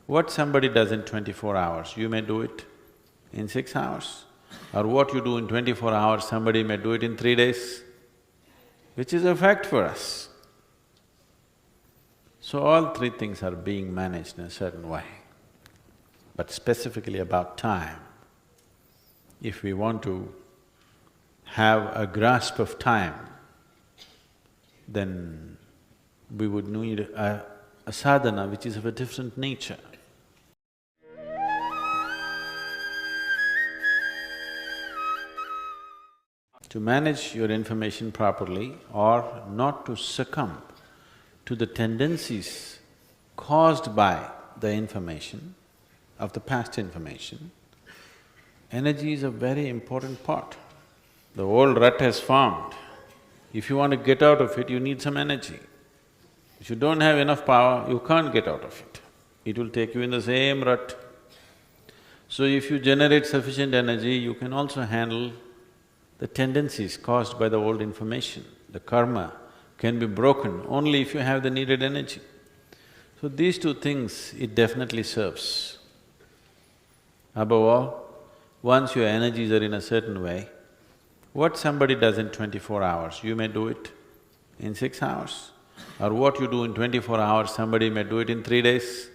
What somebody does in 24 hours, you may do it in 6 hours. Or what you do in 24 hours, somebody may do it in 3 days, which is a fact for us. So all three things are being managed in a certain way. But specifically about time, if we want to have a grasp of time, then we would need a sadhana which is of a different nature. To manage your information properly or not to succumb to the tendencies caused by the information, of the past information, energy is a very important part. The old rut has formed. If you want to get out of it, you need some energy. If you don't have enough power, you can't get out of it. It will take you in the same rut. So if you generate sufficient energy, you can also handle the tendencies caused by the old information. The karma can be broken only if you have the needed energy. So these two things, it definitely serves. Above all, once your energies are in a certain way, what somebody does in 24 hours, you may do it in 6 hours. Or what you do in 24 hours, somebody may do it in 3 days,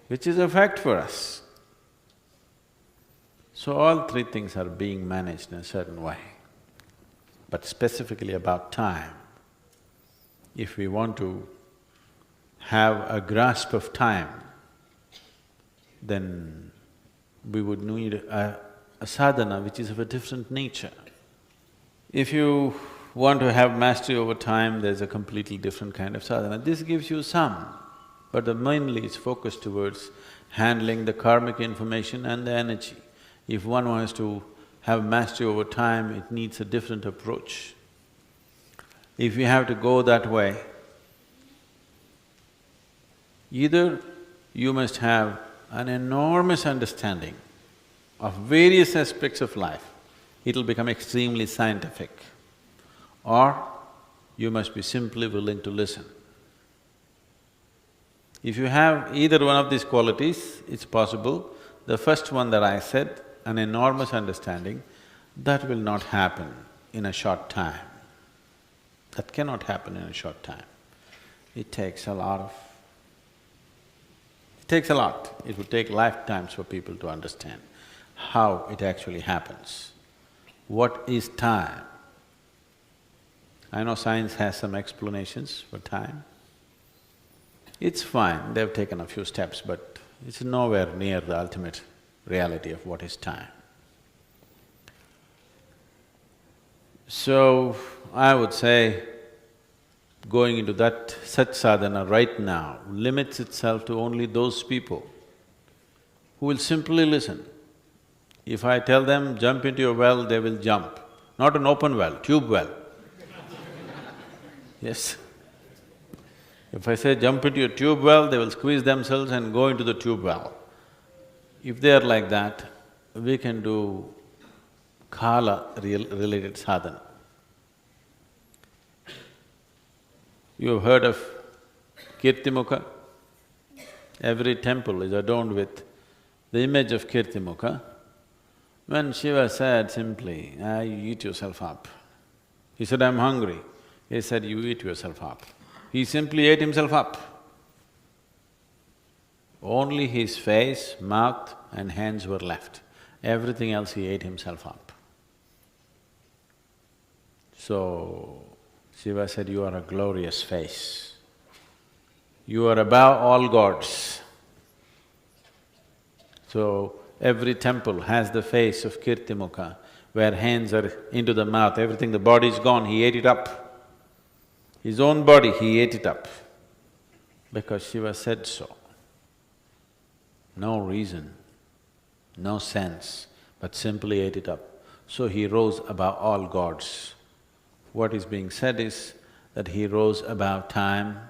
which is a fact for us. So all three things are being managed in a certain way. But specifically about time, if we want to have a grasp of time, then we would need a sadhana which is of a different nature. If you want to have mastery over time, there's a completely different kind of sadhana. This gives you some, but mainly it's focused towards handling the karmic information and the energy. If one wants to have mastery over time, it needs a different approach. If you have to go that way, either you must have an enormous understanding of various aspects of life, it'll become extremely scientific, or you must be simply willing to listen. If you have either one of these qualities, it's possible. The first one that I said, an enormous understanding, that will not happen in a short time. That cannot happen in a short time. It takes a lot. It would take lifetimes for people to understand how it actually happens. What is time? I know science has some explanations for time. It's fine, they've taken a few steps, but it's nowhere near the ultimate reality of what is time. So, I would say, going into that such sadhana right now limits itself to only those people who will simply listen. If I tell them, jump into your well, they will jump. Not an open well, tube well. Yes. If I say, jump into your tube well, they will squeeze themselves and go into the tube well. If they are like that, we can do kala-related sadhana. You have heard of Kirtimukha? Every temple is adorned with the image of Kirtimukha. When Shiva said simply, you eat yourself up. He said, I'm hungry. He said, you eat yourself up. He simply ate himself up. Only his face, mouth and hands were left. Everything else he ate himself up. So, Shiva said, you are a glorious face. You are above all gods. So, every temple has the face of Kirtimukha, where hands are into the mouth, everything, the body is gone, he ate it up. His own body, he ate it up, because Shiva said so. No reason, no sense, but simply ate it up. So he rose above all gods. What is being said is that he rose above time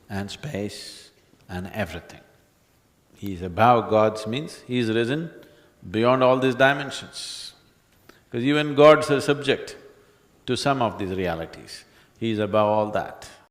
and space and everything. He is above gods means he is risen beyond all these dimensions. Because even gods are subject to some of these realities. He is above all that.